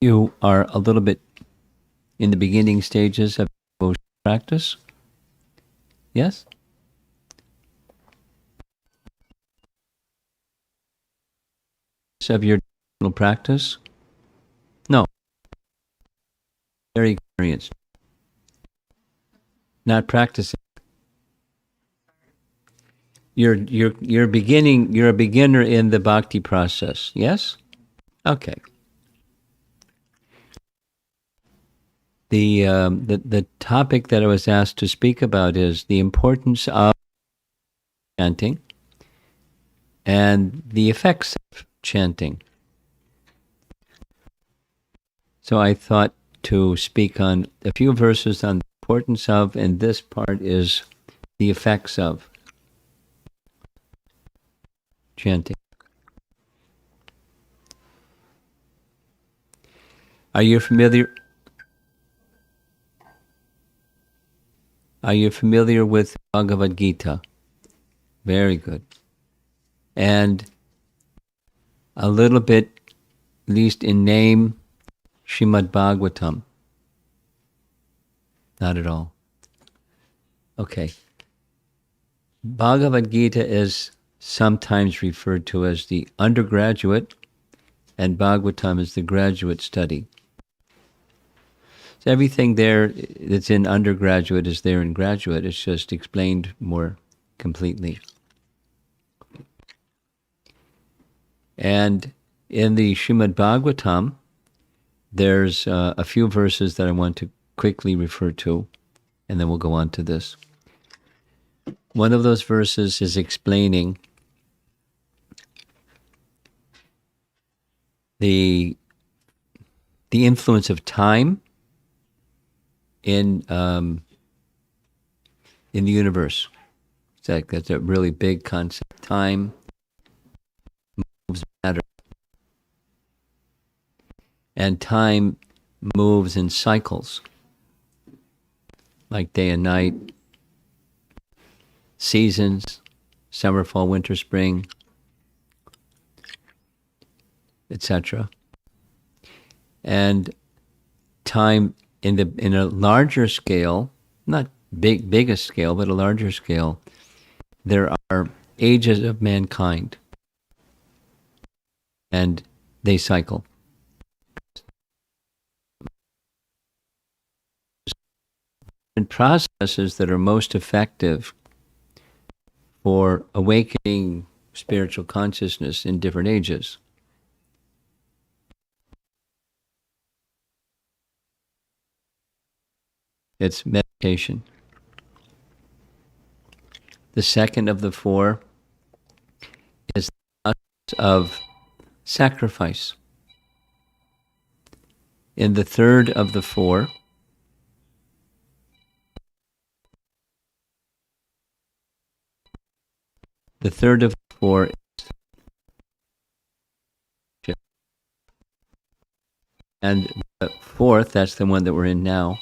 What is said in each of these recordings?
You are a little bit in the beginning stages of devotional practice. Yes? Of your devotional practice? No. Very experienced. Not practicing. You're beginning. You're a beginner in the bhakti process. Yes. Okay. The topic that I was asked to speak about is the importance of chanting and the effects of chanting. So I thought to speak on a few verses on the importance of, and this part is the effects of chanting. Are you familiar? Are you familiar with Bhagavad Gita? Very good. And a little bit, at least in name, Srimad Bhagavatam. Not at all. Okay. Bhagavad Gita is sometimes referred to as the undergraduate, and Bhagavatam is the graduate study. So everything there that's in undergraduate is there in graduate. It's just explained more completely. And in the Srimad Bhagavatam, there's a few verses that I want to quickly refer to, and then we'll go on to this. One of those verses is explaining the influence of time in the universe. That's a really big concept. Time moves matter, and time moves in cycles, like day and night, seasons, summer, fall, winter, spring, etc. And time in a larger scale, not biggest scale, but a larger scale, there are ages of mankind, and they cycle. And processes that are most effective for awakening spiritual consciousness in different ages. It's meditation. The second of the four is the process of sacrifice. In the third of the four, is and the fourth, that's the one that we're in now,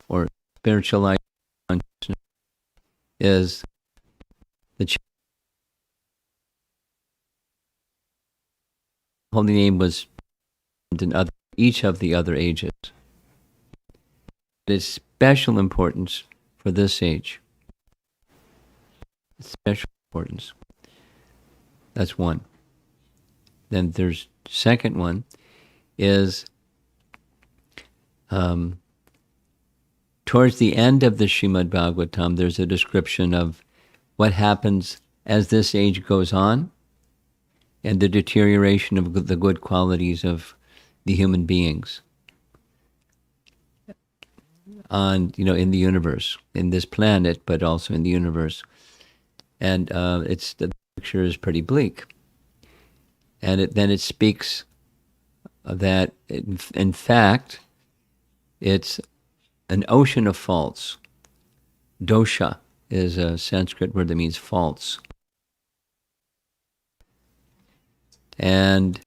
or spiritualized consciousness, is the holy name was in each of the other ages. It is special importance for this age. Special importance. That's one. Then there's second one is towards the end of the Srimad Bhagavatam, there's a description of what happens as this age goes on and the deterioration of the good qualities of the human beings on, in the universe, in this planet, but also in the universe. And the picture is pretty bleak. And then it speaks that, in fact, it's an ocean of faults. Dosha is a Sanskrit word that means faults. And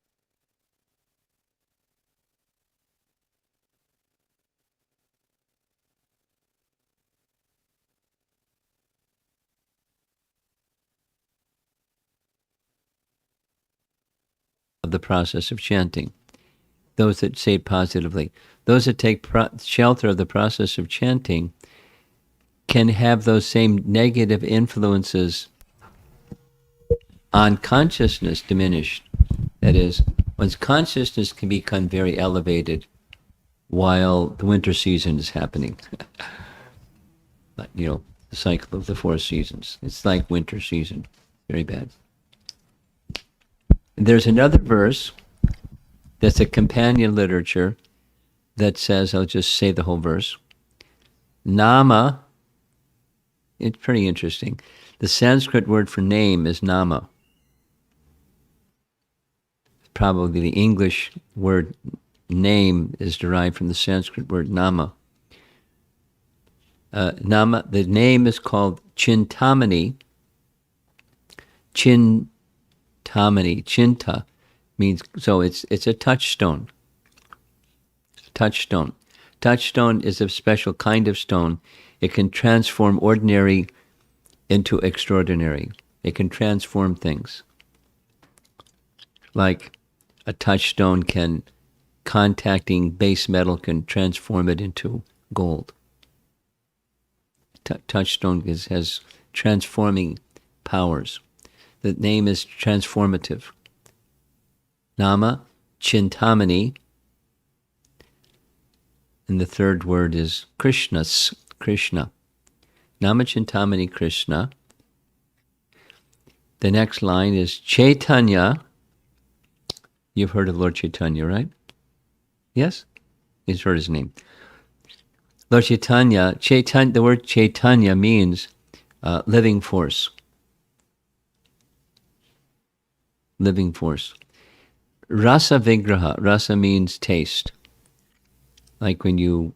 the process of chanting. Those that say it positively. Those that take shelter of the process of chanting can have those same negative influences on consciousness diminished. That is, one's consciousness can become very elevated while the winter season is happening. But, the cycle of the 4 seasons. It's like winter season. Very bad. And there's another verse that's a companion literature that says, I'll just say the whole verse. Nama, it's pretty interesting. The Sanskrit word for name is nama. Probably the English word name is derived from the Sanskrit word nama. Nama, the name is called Chintamani. Chinta means, so it's a touchstone. Touchstone. Touchstone is a special kind of stone. It can transform ordinary into extraordinary. It can transform things. Like a touchstone contacting base metal can transform it into gold. Touchstone has transforming powers. The name is transformative. Nama, Chintamani, and the third word is Krishna. Nama Chintamani Krishna. The next line is Chaitanya. You've heard of Lord Chaitanya, right? Yes? You've heard his name. Lord Chaitanya, the word Chaitanya means living force. Living force. Rasa Vigraha. Rasa means taste. Like when you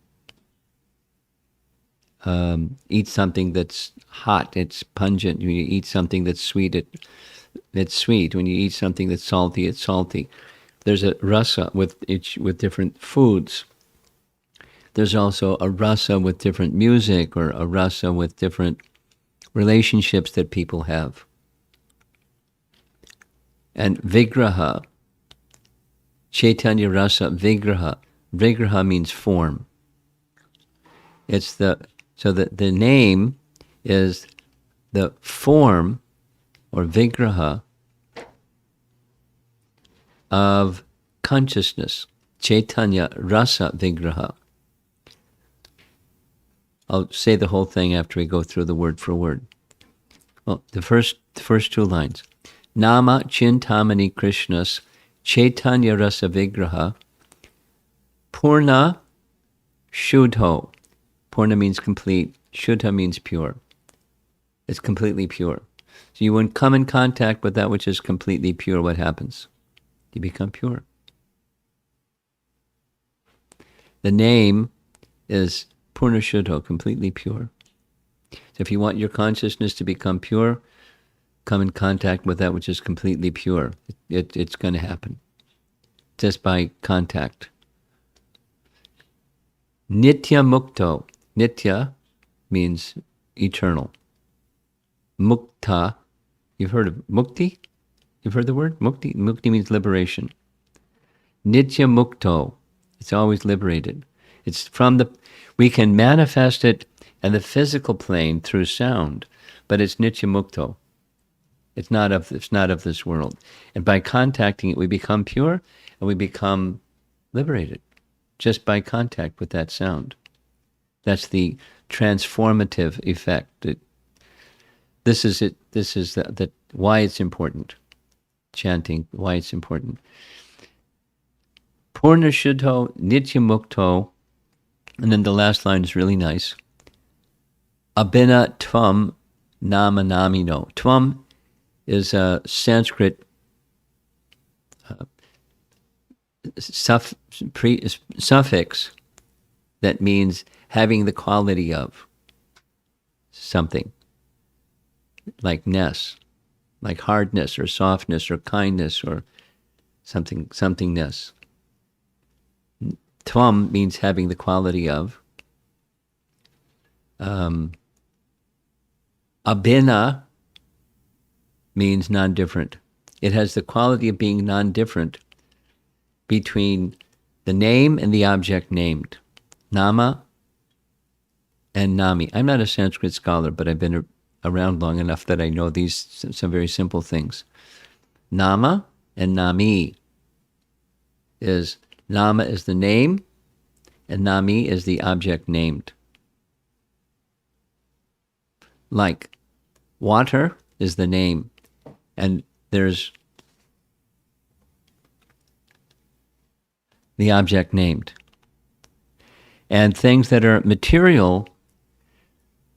eat something that's hot, it's pungent. When you eat something that's sweet, it's sweet. When you eat something that's salty, it's salty. There's a rasa with different foods. There's also a rasa with different music, or a rasa with different relationships that people have. And Vigraha, Chaitanya Rasa Vigraha. Vigraha means form. So the name is the form, or Vigraha, of consciousness. Chaitanya Rasa Vigraha. I'll say the whole thing after we go through the word for word. Well, the first 2 lines. Nama Chintamani Krishnas Chaitanya Rasa Vigraha Purna Shuddho. Purna means complete. Shuddha means pure. It's completely pure. So you when come in contact with that which is completely pure, what happens? You become pure. The name is Purna Shuddho, completely pure. So if you want your consciousness to become pure, come in contact with that which is completely pure. It's going to happen. Just by contact. Nitya Mukto. Nitya means eternal. Mukta, you've heard of mukti? You've heard the word? Mukti? Mukti means liberation. Nitya Mukto. It's always liberated. It's we can manifest it in the physical plane through sound, but it's Nitya Mukto. It's not of this world. And by contacting it, we become pure and we become liberated just by contact with that sound. That's the transformative effect. This is it. This is why it's important. Chanting, why it's important. Purna Shuddho, Nitya Mukto, and then the last line is really nice. Abhina Tvam Nama Namino. Tvam is a Sanskrit suffix that means having the quality of something, like ness, like hardness or softness or kindness or somethingness. Tvam means having the quality of. Abhina means non-different. It has the quality of being non-different between the name and the object named. Nama and Nami. I'm not a Sanskrit scholar, but I've been around long enough that I know these some very simple things. Nama and Nami is, Nama is the name, and Nami is the object named. Like, water is the name, and there's the object named. And things that are material,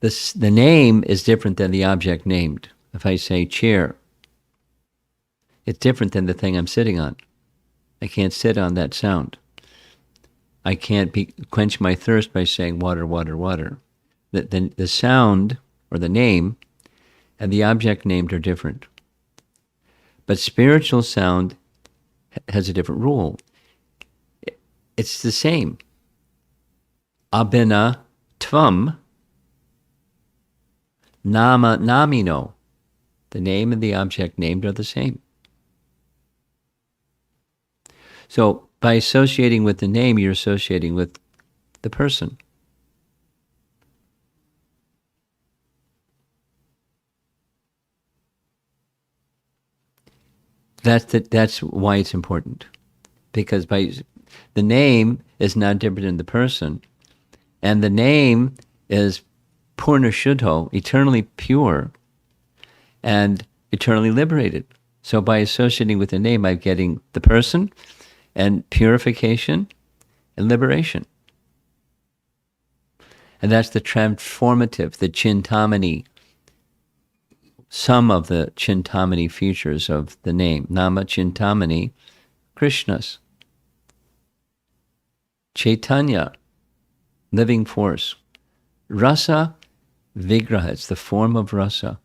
the name is different than the object named. If I say chair, it's different than the thing I'm sitting on. I can't sit on that sound. I can't quench my thirst by saying water, water, water. The sound or the name and the object named are different. But spiritual sound has a different rule. It's the same. Abhina tvam nama namino. The name and the object named are the same. So by associating with the name, you're associating with the person. That's why it's important. Because the name is not different than the person. And the name is Purna Shuddho, eternally pure and eternally liberated. So by associating with the name, I'm getting the person and purification and liberation. And that's the transformative, the Chintamani, some of the Chintamani features of the name. Nama Chintamani, Krishna's. Chaitanya, living force. Rasa Vigraha, it's the form of rasa.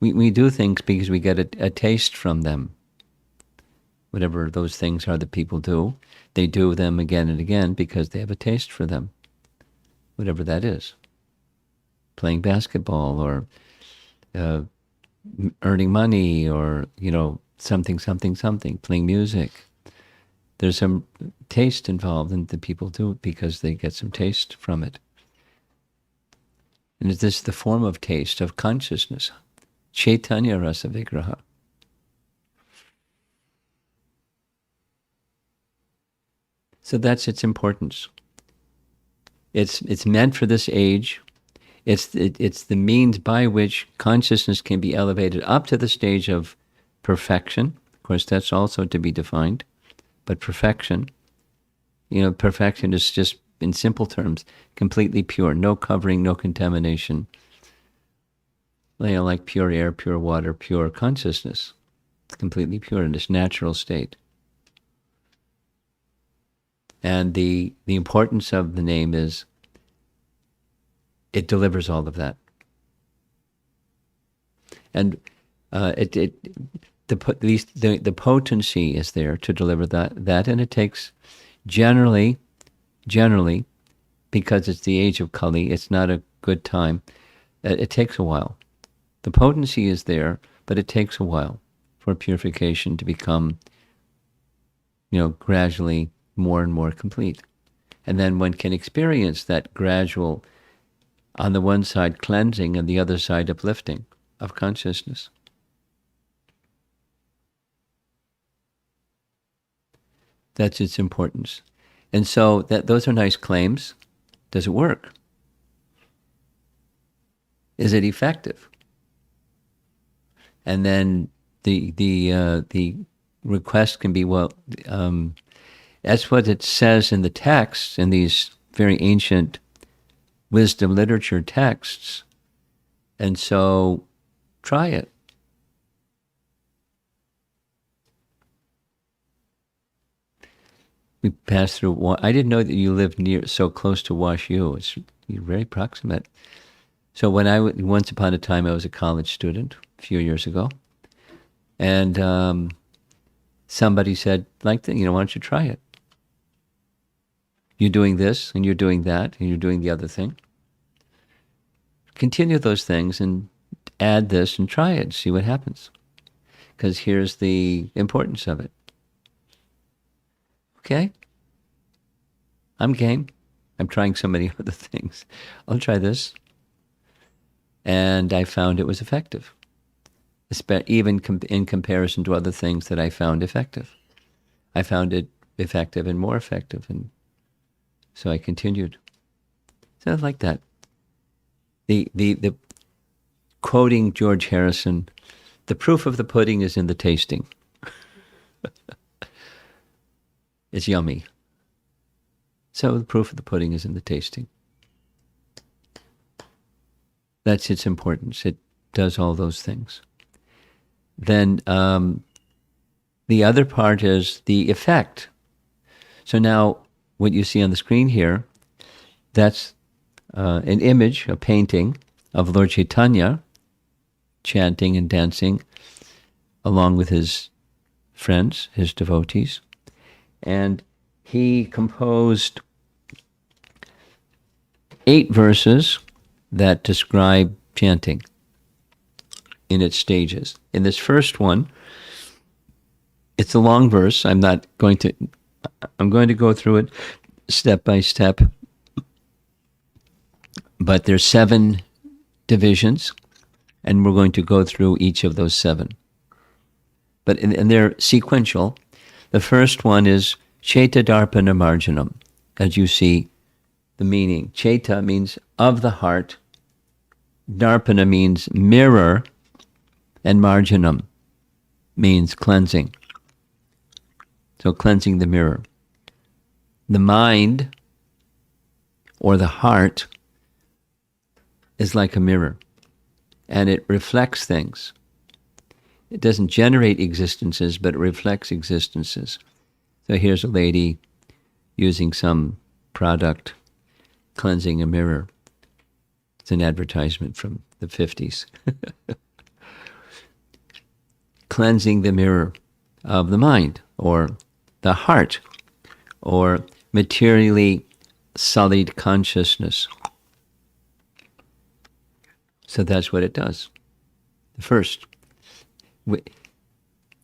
We do things because we get a taste from them. Whatever those things are that people do, they do them again and again because they have a taste for them. Whatever that is. Playing basketball or earning money or, something, playing music. There's some taste involved in the people do it because they get some taste from it. And is this the form of taste, of consciousness? Chaitanya Rasa Vigraha. So that's its importance. It's meant for this age. It's the means by which consciousness can be elevated up to the stage of perfection. Of course, that's also to be defined. But perfection, perfection is just, in simple terms, completely pure, no covering, no contamination. Like pure air, pure water, pure consciousness. It's completely pure in its natural state. And the importance of the name is it delivers all of that. And the potency is there to deliver that, and it takes generally, because it's the age of Kali, it's not a good time. It takes a while. The potency is there, but it takes a while for purification to become, gradually more and more complete. And then one can experience that gradual, on the one side cleansing and the other side uplifting of consciousness. That's its importance. And so those are nice claims. Does it work? Is it effective? And then the request can be, that's what it says in the texts, in these very ancient wisdom literature texts. And so try it. We passed through. I didn't know that you lived so close to Wash U. You're very proximate. So once upon a time, I was a college student a few years ago, and somebody said, why don't you try it? You're doing this, and you're doing that, and you're doing the other thing. Continue those things and add this and try it and see what happens. because here's the importance of it. Okay? I'm game. I'm trying so many other things. I'll try this. And I found it was effective, even in comparison to other things that I found effective. I found it effective and more effective, and so I continued. So I like that. The quoting George Harrison, the proof of the pudding is in the tasting. It's yummy. So the proof of the pudding is in the tasting. That's its importance. It does all those things. Then the other part is the effect. So now what you see on the screen here, that's an image, a painting of Lord Chaitanya chanting and dancing along with his friends, his devotees. And he composed 8 verses that describe chanting in its stages. In this first one, it's a long verse. I'm going to go through it step by step. But there's 7 divisions, and we're going to go through each of those 7. But and they're sequential. The first one is Chaita Darpana Marjanam. As you see, the meaning. Chaita means of the heart. Darpana means mirror. And Marjanam means cleansing. So cleansing the mirror. The mind, or the heart, is like a mirror, and it reflects things. It doesn't generate existences, but it reflects existences. So here's a lady using some product, cleansing a mirror. It's an advertisement from the 50s. Cleansing the mirror of the mind, or the heart, or materially sullied consciousness. So that's what it does. The first,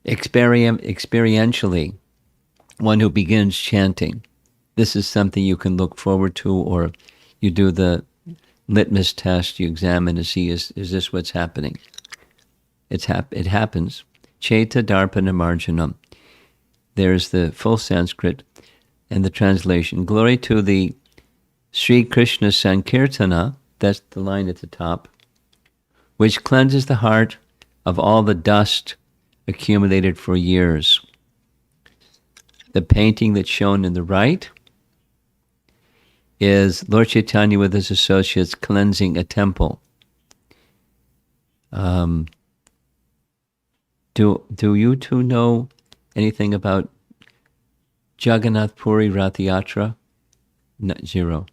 experientially, one who begins chanting, this is something you can look forward to, or you do the litmus test, you examine to see, is this what's happening? It happens. Chaita Darpana Marjanam. There's the full Sanskrit and the translation. Glory to the Sri Krishna Sankirtana, that's the line at the top, which cleanses the heart of all the dust accumulated for years. The painting that's shown in the right is Lord Chaitanya with his associates cleansing a temple. Do you two know anything about Jagannath Puri Rath Yatra? No, zero.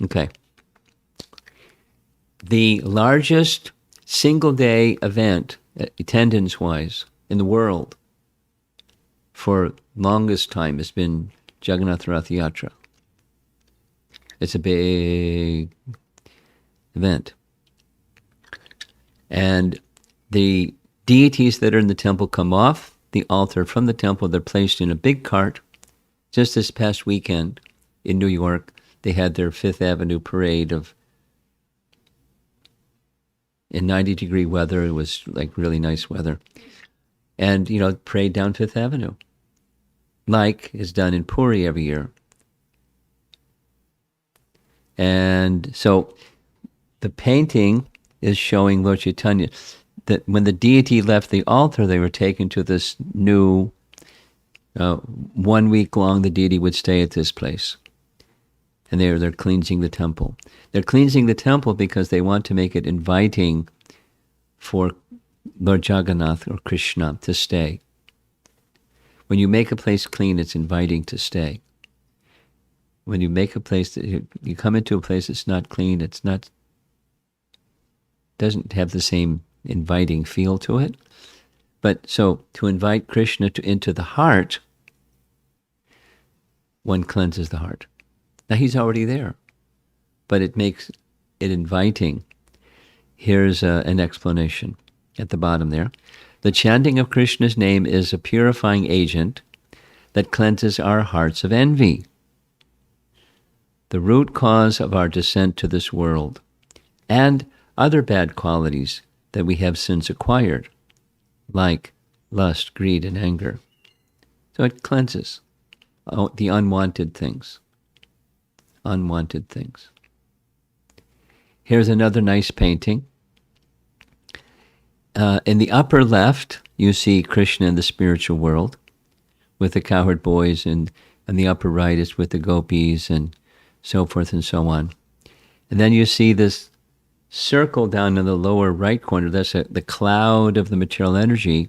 Okay. The largest single-day event, attendance-wise, in the world for longest time has been Jagannath Rath Yatra. It's a big event. And the deities that are in the temple come off the altar from the temple. They're placed in a big cart. Just this past weekend in New York, they had their Fifth Avenue parade in 90-degree weather. It was like really nice weather. And, parade down Fifth Avenue, like is done in Puri every year. And so the painting is showing Lord Chaitanya that when the deity left the altar, they were taken to this new, 1 week long, the deity would stay at this place. And they're cleansing the temple. They're cleansing the temple because they want to make it inviting for Lord Jagannath or Krishna to stay. When you make a place clean, it's inviting to stay. When you make a place, you come into a place that's not clean, doesn't have the same inviting feel to it. But so to invite Krishna into the heart, one cleanses the heart. Now he's already there, but it makes it inviting. Here's an explanation at the bottom there. The chanting of Krishna's name is a purifying agent that cleanses our hearts of envy, the root cause of our descent to this world, and other bad qualities that we have since acquired, like lust, greed, and anger. So it cleanses the unwanted things. Unwanted things. Here's another nice painting. In the upper left, you see Krishna in the spiritual world with the cowherd boys, and the upper right is with the gopis and so forth and so on. And then you see this circle down in the lower right corner. That's the cloud of the material energy.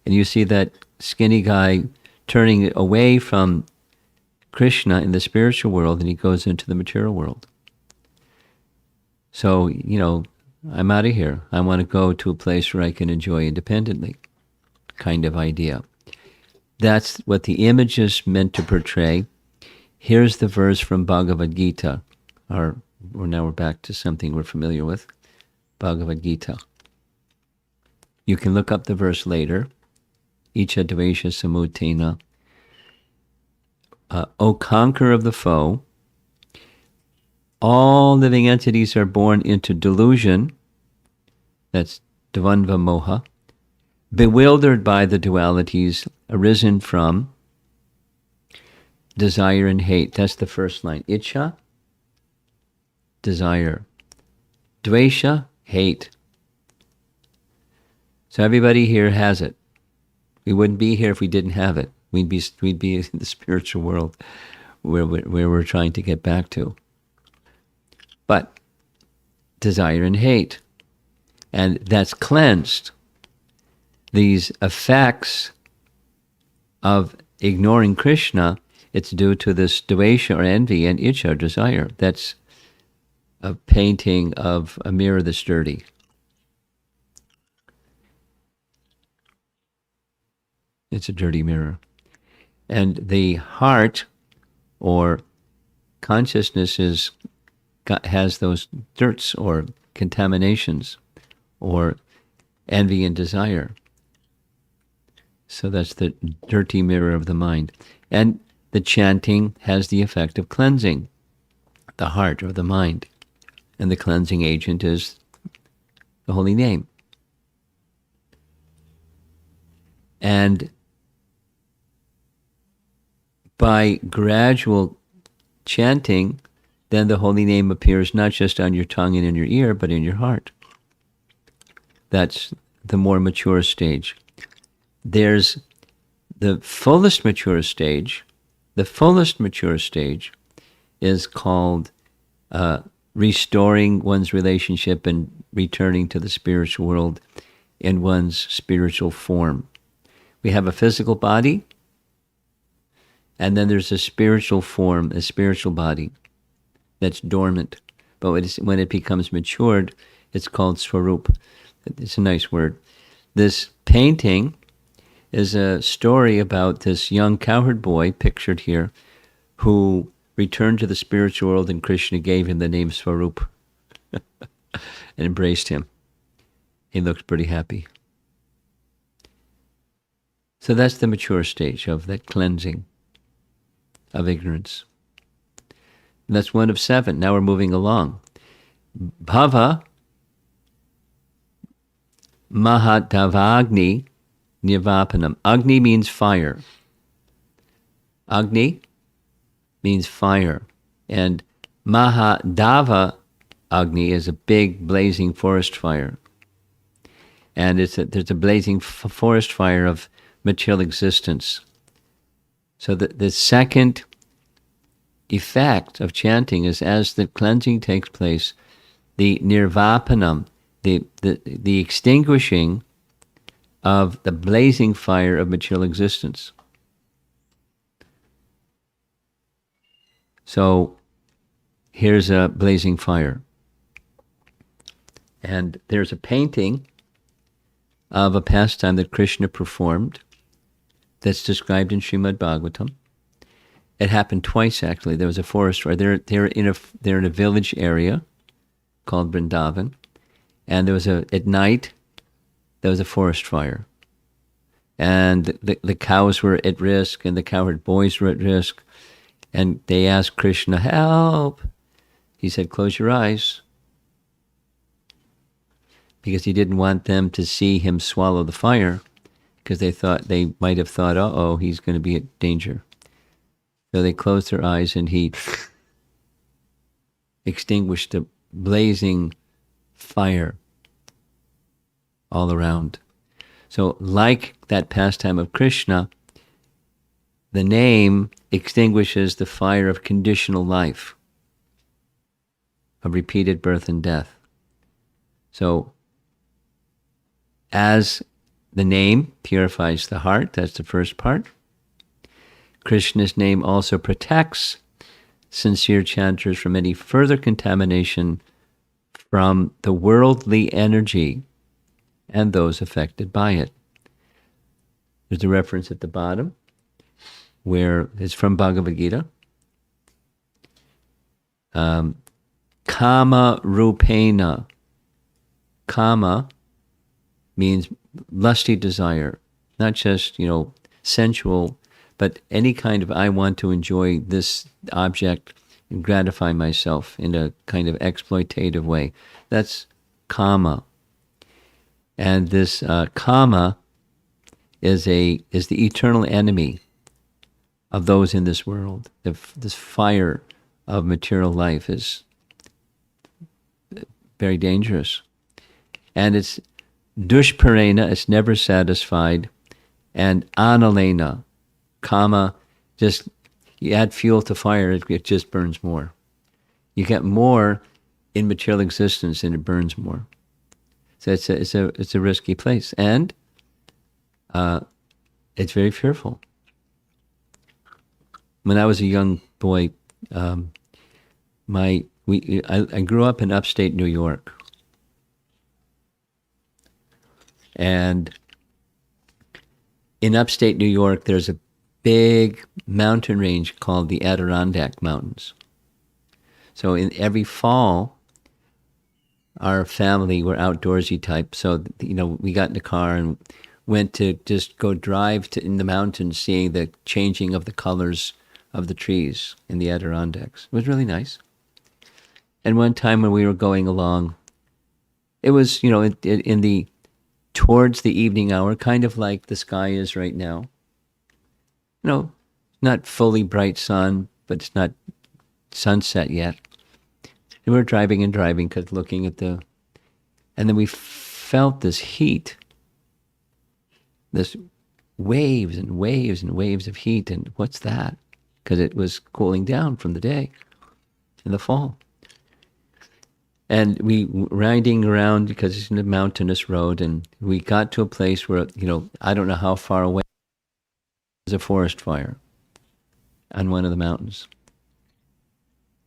And you see that skinny guy turning away from Krishna in the spiritual world, and he goes into the material world. So, I'm out of here. I want to go to a place where I can enjoy independently, kind of idea. That's what the image is meant to portray. Here's the verse from Bhagavad Gita. Now we're back to something we're familiar with, Bhagavad Gita. You can look up the verse later. Icha dvesha samutena. O conqueror of the foe, all living entities are born into delusion, that's dvandva moha, bewildered by the dualities arisen from desire and hate. That's the first line. Icha, desire. Dvesha, hate. So everybody here has it. We wouldn't be here if we didn't have it. We'd be in the spiritual world where we're trying to get back to. But desire and hate, and that's cleansed. These effects of ignoring Krishna, it's due to this dvesha or envy and icha or desire. That's a painting of a mirror that's dirty. It's a dirty mirror. And the heart or consciousness has those dirts or contaminations or envy and desire. So that's the dirty mirror of the mind. And the chanting has the effect of cleansing the heart or the mind. And the cleansing agent is the holy name. And by gradual chanting, then the holy name appears not just on your tongue and in your ear, but in your heart. That's the more mature stage. There's the fullest mature stage. The fullest mature stage is called restoring one's relationship and returning to the spiritual world in one's spiritual form. We have a physical body, and then there's a spiritual form, a spiritual body that's dormant. But when it becomes matured, it's called swarup. It's a nice word. This painting is a story about this young cowherd boy, pictured here, who returned to the spiritual world, and Krishna gave him the name Swarup and embraced him. He looked pretty happy. So that's the mature stage of that cleansing of ignorance. And that's one of 7. Now we're moving along. Bhava Mahadavagni Nivapanam. Agni means fire. Agni means fire. And Mahadava Agni is a big blazing forest fire. And there's a blazing forest fire of material existence. So the second effect of chanting is, as the cleansing takes place, the nirvapanam, the extinguishing of the blazing fire of material existence. So here's a blazing fire. And there's a painting of a pastime that Krishna performed that's described in Srimad Bhagavatam. It happened twice, actually. There was a forest fire. They're in a village area called Vrindavan, and at night there was a forest fire. and the cows were at risk, and the cowherd boys were at risk, and they asked Krishna, help. He said, close your eyes, because he didn't want them to see him swallow the fire, because they might have thought, uh-oh, he's going to be in danger. So they closed their eyes, and he extinguished the blazing fire all around. So like that pastime of Krishna, the name extinguishes the fire of conditional life, of repeated birth and death. So as the name purifies the heart, that's the first part, Krishna's name also protects sincere chanters from any further contamination from the worldly energy and those affected by it. There's a reference at the bottom where it's from Bhagavad Gita. Kama rupena. Kama means lusty desire, not just, sensual, but any kind of, I want to enjoy this object and gratify myself in a kind of exploitative way. That's kama. And this kama is the eternal enemy of those in this world. This fire of material life is very dangerous. And it's dushparena, it's never satisfied, and analena, kama, just you add fuel to fire, it just burns more. You get more in material existence and it burns more. So it's a risky place, and it's very fearful. When I was a young boy, I grew up in upstate New York, and in upstate New York, there's a big mountain range called the Adirondack Mountains. So in every fall, our family were outdoorsy type. So, we got in the car and went to just go drive in the mountains, seeing the changing of the colors of the trees in the Adirondacks. It was really nice. And one time when we were going along, it was, towards the evening hour, kind of like the sky is right now. Not fully bright sun, but it's not sunset yet. And we were driving, because looking at and then we felt this heat, this waves and waves and waves of heat. And what's that? Because it was cooling down from the day in the fall. And we riding around, because it's in a mountainous road, and we got to a place where, I don't know how far away, there's a forest fire on one of the mountains.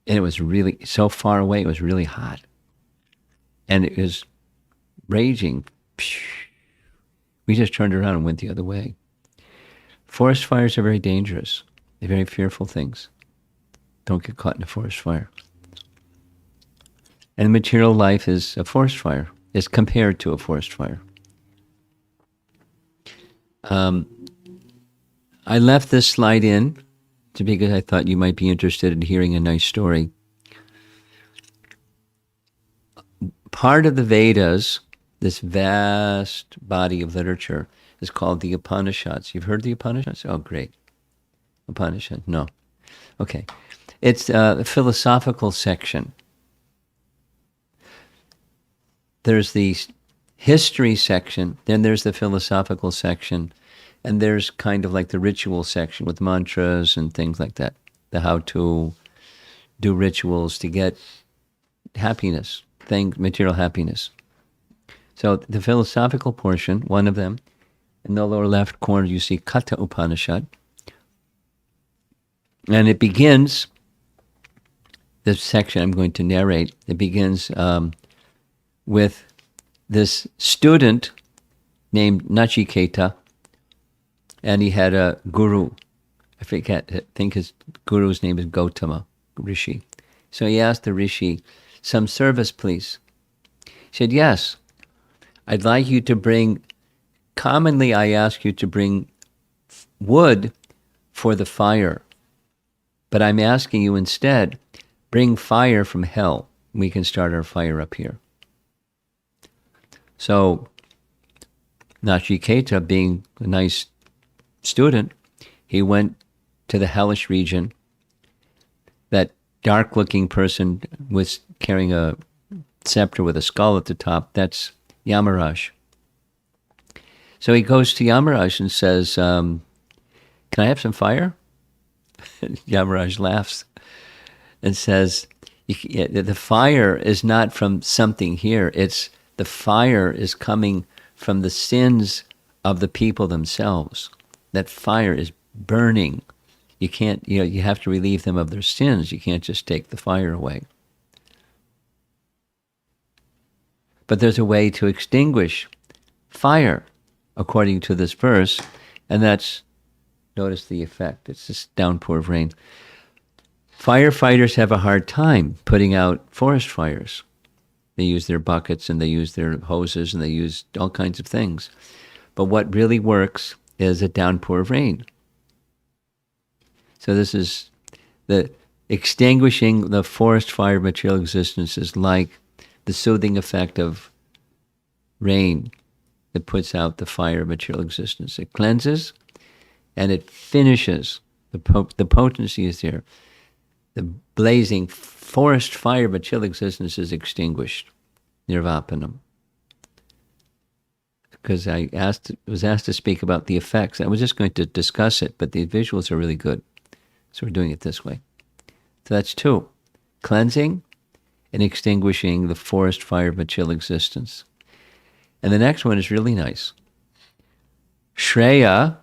And it was really so far away, it was really hot. And it was raging. We just turned around and went the other way. Forest fires are very dangerous. They're very fearful things. Don't get caught in a forest fire. And material life is a forest fire, is compared to a forest fire. I left this slide in because I thought you might be interested in hearing a nice story. Part of the Vedas, this vast body of literature, is called the Upanishads. You've heard the Upanishads? Oh, great. Upanishad? No. Okay. It's a philosophical section. There's the history section, then there's the philosophical section, and there's kind of like the ritual section with mantras and things like that, the how to do rituals to get happiness, material happiness. So the philosophical portion, one of them, in the lower left corner you see Katha Upanishad, and it begins, this section I'm going to narrate, it begins with this student named Nachiketa, and he had a guru. I think his guru's name is Gautama, Rishi. So he asked the Rishi, some service, please. He said, yes, I'd like you to bring commonly I ask you to bring wood for the fire, but I'm asking you instead, bring fire from hell. We can start our fire up here. So Nachiketa, being a nice student, he went to the hellish region. That dark-looking person was carrying a scepter with a skull at the top. That's Yamaraj. So he goes to Yamaraj and says, can I have some fire? Yamaraj laughs and says, the fire is not from something here. It's the fire is coming from the sins of the people themselves. That fire is burning. You can't, you have to relieve them of their sins. You can't just take the fire away. But there's a way to extinguish fire, according to this verse, and that's, notice the effect. It's this downpour of rain. Firefighters have a hard time putting out forest fires. They use their buckets and they use their hoses and they use all kinds of things. But what really works is a downpour of rain. So this is the extinguishing the forest fire of material existence is like the soothing effect of rain that puts out the fire of material existence. It cleanses and it finishes. The potency is there. The blazing forest fire of material existence is extinguished. Nirvapanam. Because I was asked to speak about the effects. I was just going to discuss it, but the visuals are really good. So we're doing it this way. So that's two. Cleansing and extinguishing the forest fire of material existence. And the next one is really nice. Shreya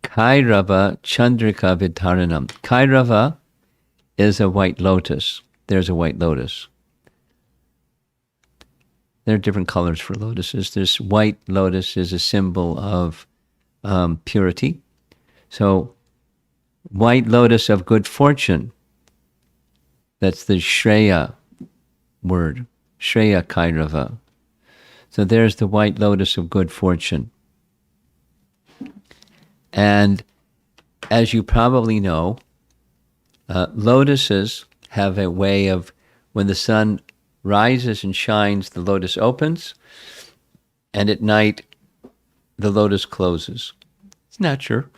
Kairava Chandrika Vitaranam. Kairava is a white lotus. There's a white lotus. There are different colors for lotuses. This white lotus is a symbol of purity. So, white lotus of good fortune. That's the Shreya word. Shreya Kairava. So there's the white lotus of good fortune. And as you probably know, lotuses have a way of, when the sun rises and shines, the lotus opens, and at night, the lotus closes. It's nature,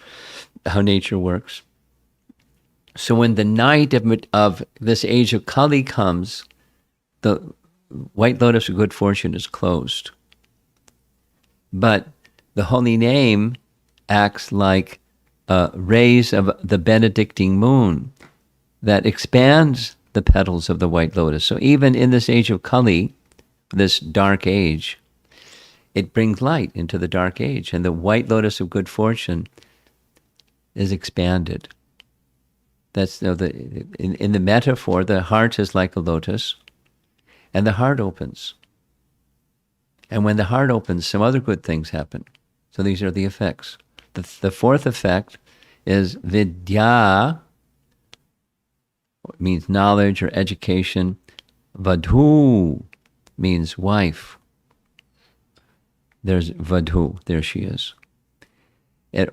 how nature works. So when the night of this age of Kali comes, the white lotus of good fortune is closed. But the holy name acts like rays of the Benedictine moon that expands the petals of the white lotus. So even in this age of Kali, this dark age, it brings light into the dark age, and the white lotus of good fortune is expanded. That's in the metaphor, the heart is like a lotus, and the heart opens. And when the heart opens, some other good things happen. So these are the effects. The fourth effect is vidya, means knowledge or education. Vadhu means wife. There's Vadhu, there she is.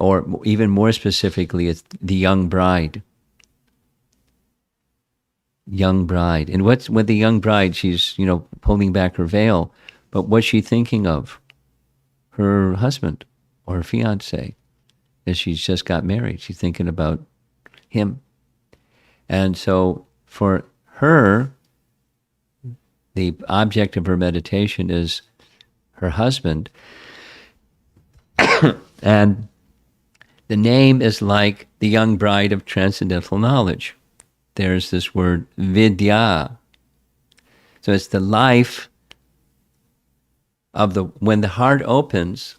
Or even more specifically, it's the young bride. Young bride. And what's with the young bride? She's, pulling back her veil. But what's she thinking of? Her husband or her fiancé. As she's just got married. She's thinking about him. And so for her, the object of her meditation is her husband. And the name is like the young bride of transcendental knowledge. There's this word vidya. So it's the life of when the heart opens,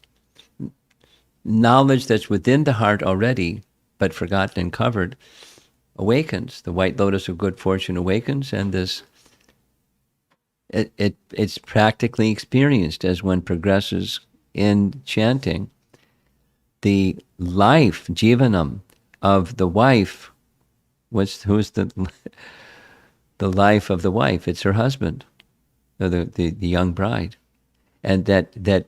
knowledge that's within the heart already, but forgotten and covered, awakens. The white lotus of good fortune awakens, and it's practically experienced as one progresses in chanting. The life, jivanam, of the wife, who's the life of the wife? It's her husband, or the young bride. And that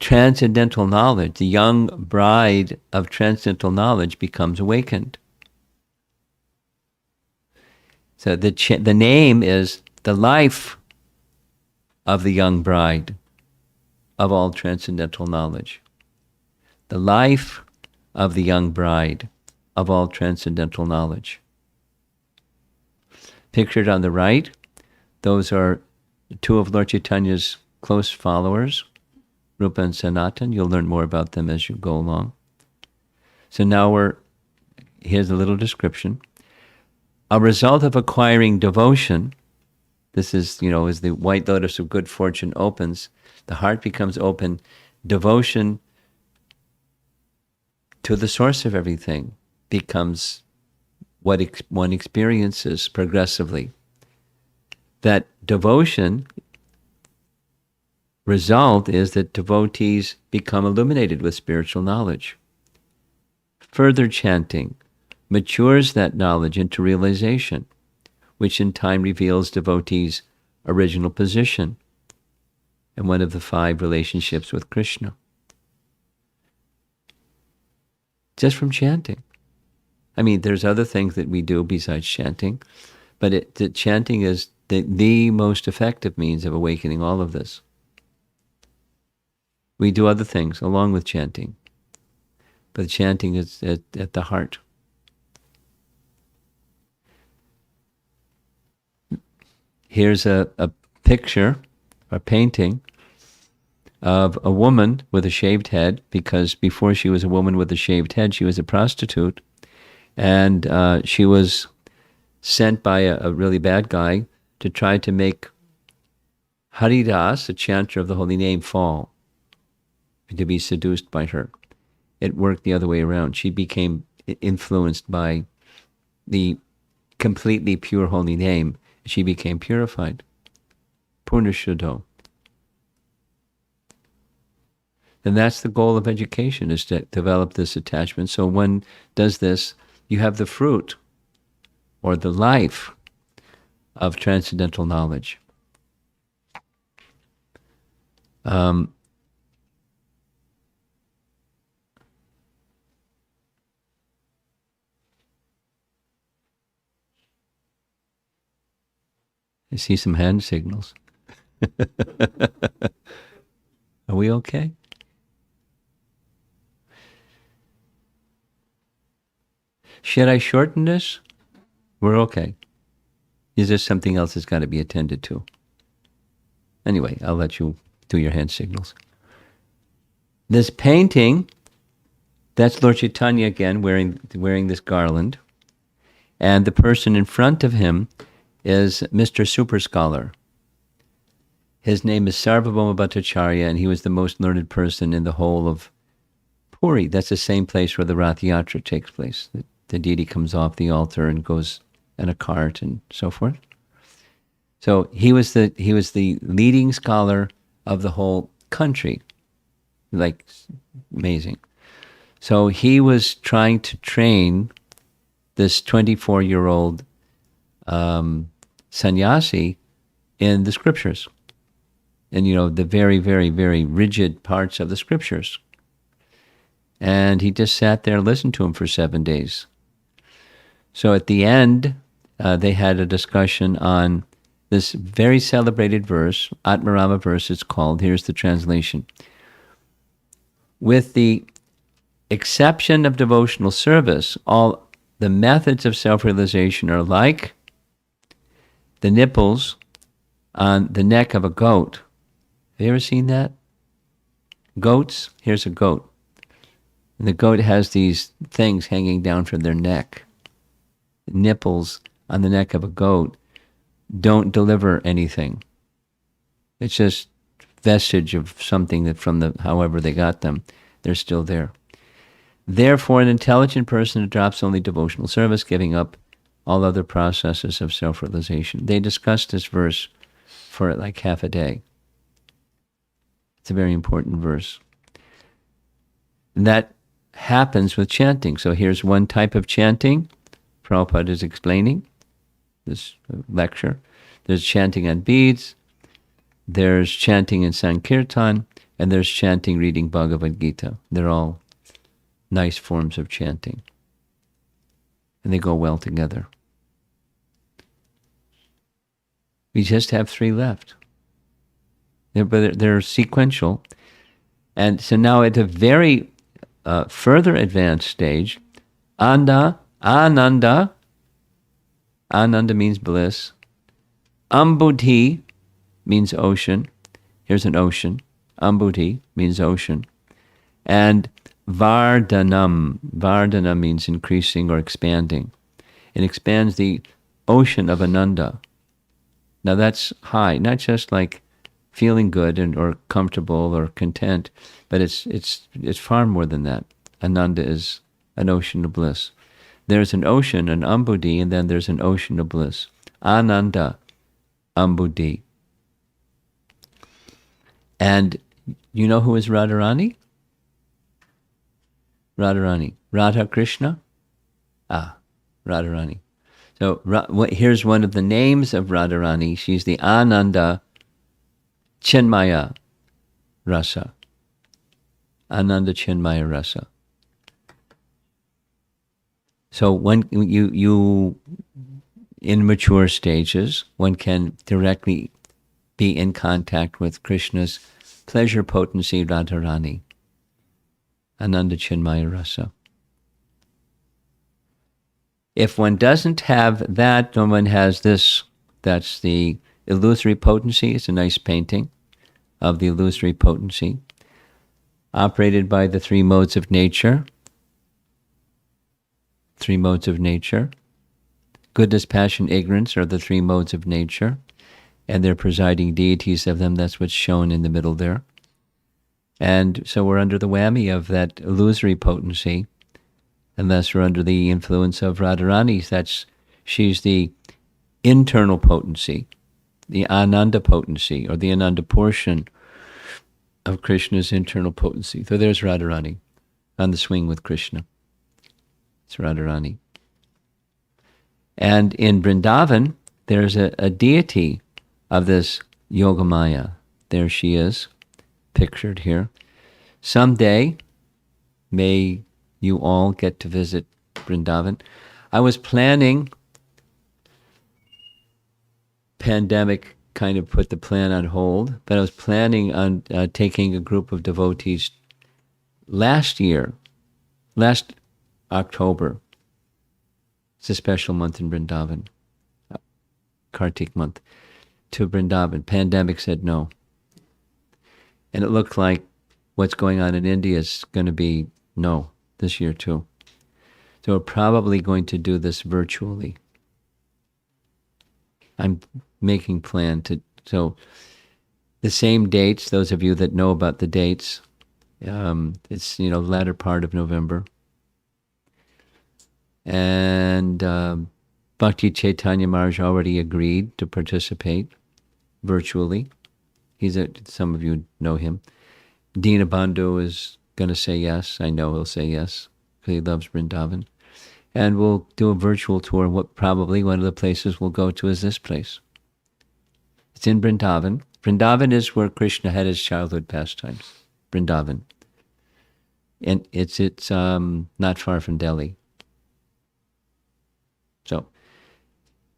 transcendental knowledge, the young bride of transcendental knowledge becomes awakened. So the name is the life of the young bride of all transcendental knowledge. The life of the young bride of all transcendental knowledge. Pictured on the right, those are two of Lord Chaitanya's close followers, Rupa and Sanatan. You'll learn more about them as you go along. So now here's a little description. A result of acquiring devotion, this is, as the white lotus of good fortune opens, the heart becomes open. Devotion to the source of everything becomes what one experiences progressively. That devotion result is that devotees become illuminated with spiritual knowledge. Further chanting matures that knowledge into realization, which in time reveals devotees' original position and one of the 5 relationships with Krishna. Just from chanting. I mean, there's other things that we do besides chanting, but chanting is the most effective means of awakening all of this. We do other things along with chanting, but chanting is at the heart. Here's a picture, a painting of a woman with a shaved head, because before she was a woman with a shaved head, she was a prostitute, and she was sent by a really bad guy to try to make Haridas, a chanter of the holy name, fall, to be seduced by her. It worked the other way around. She became influenced by the completely pure holy name. She became purified. Purnashuddho. And that's the goal of education, is to develop this attachment. So one does this, you have the fruit or the life of transcendental knowledge. I see some hand signals. Are we okay? Should I shorten this? We're okay. Is there something else that's got to be attended to? Anyway, I'll let you do your hand signals. This painting, that's Lord Chaitanya again, wearing this garland. And the person in front of him is Mr. Super Scholar. His name is Sarvabhauma Bhattacharya, and he was the most learned person in the whole of Puri. That's the same place where the Rath Yatra takes place. The deity comes off the altar and goes in a cart and so forth. So he was the leading scholar of the whole country. Like, amazing. So he was trying to train this 24-year-old sannyasi in the scriptures. And, the very, very, very rigid parts of the scriptures. And he just sat there and listened to him for 7 days. So at the end, they had a discussion on this very celebrated verse, Atmarama verse it's called. Here's the translation. With the exception of devotional service, all the methods of self-realization are like the nipples on the neck of a goat. Have you ever seen that? Goats, here's a goat. And the goat has these things hanging down from their neck. Nipples on the neck of a goat don't deliver anything. It's just vestige of something that from however they got them, they're still there. Therefore, an intelligent person adopts only devotional service, giving up all other processes of self-realization. They discussed this verse for like half a day. It's a very important verse. And that happens with chanting. So here's one type of chanting. Prabhupada is explaining this lecture. There's chanting on beads. There's chanting in Sankirtan. And there's chanting, reading Bhagavad Gita. They're all nice forms of chanting. And they go well together. We just have 3 left. They're sequential. And so now at a very further advanced stage, Ananda means bliss. Ambudhi means ocean. Here's an ocean. Ambudhi means ocean. And Vardhanam means increasing or expanding. It expands the ocean of Ananda. Now that's high, not just like feeling good or comfortable or content, but it's far more than that. Ananda is an ocean of bliss. There's an ocean, an Ambudhi, and then there's an ocean of bliss. Ananda Ambudhi. And you know who is Radharani? Radharani. Radha Krishna? Radharani. So here's one of the names of Radharani. She's the Ananda Chinmaya Rasa. Ananda Chinmaya Rasa. So when you in mature stages, one can directly be in contact with Krishna's pleasure potency, Radharani. Ananda Chinmaya Rasa. If one doesn't have that, then one has this. That's the illusory potency. It's a nice painting of the illusory potency, operated by the 3 modes of nature. 3 modes of nature. Goodness, passion, ignorance are the 3 modes of nature, and they're presiding deities of them. That's what's shown in the middle there. And so we're under the whammy of that illusory potency, unless we're under the influence of Radharani. She's the internal potency, the Ananda potency, or the Ananda portion of Krishna's internal potency. So there's Radharani on the swing with Krishna. It's Radharani. And in Vrindavan, there's a deity of this Yogamaya. There she is, pictured here. Someday, may you all get to visit Vrindavan. I was planning, pandemic kind of put the plan on hold, but I was planning on taking a group of devotees last October. It's a special month in Vrindavan, Kartik month, to Vrindavan. Pandemic said no. And it looked like what's going on in India is going to be no this year too. So we're probably going to do this virtually. I'm making plan to, so the same dates, those of you that know about the dates, it's, latter part of November. And Bhakti Chaitanya Maharaj already agreed to participate virtually. Some of you know him. Dinabandhu is going to say yes. I know he'll say yes because he loves Vrindavan. And we'll do a virtual tour. Probably one of the places we'll go to is this place. It's in Vrindavan. Vrindavan is where Krishna had his childhood pastimes. Vrindavan. And it's not far from Delhi. So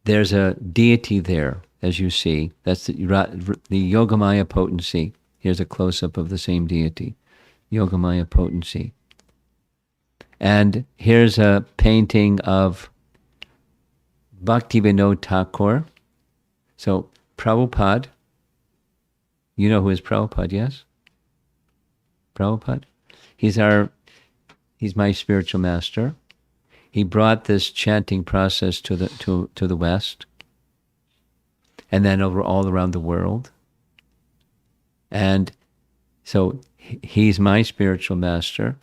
there's a deity there, as you see. That's the Yogamaya potency. Here's a close-up of the same deity, Yogamaya potency. And here's a painting of Bhaktivinoda Thakur. So Prabhupada, you know who is Prabhupada, yes? Prabhupada? He's my spiritual master. He brought this chanting process to the West, and then all around the world. And so he's my spiritual master,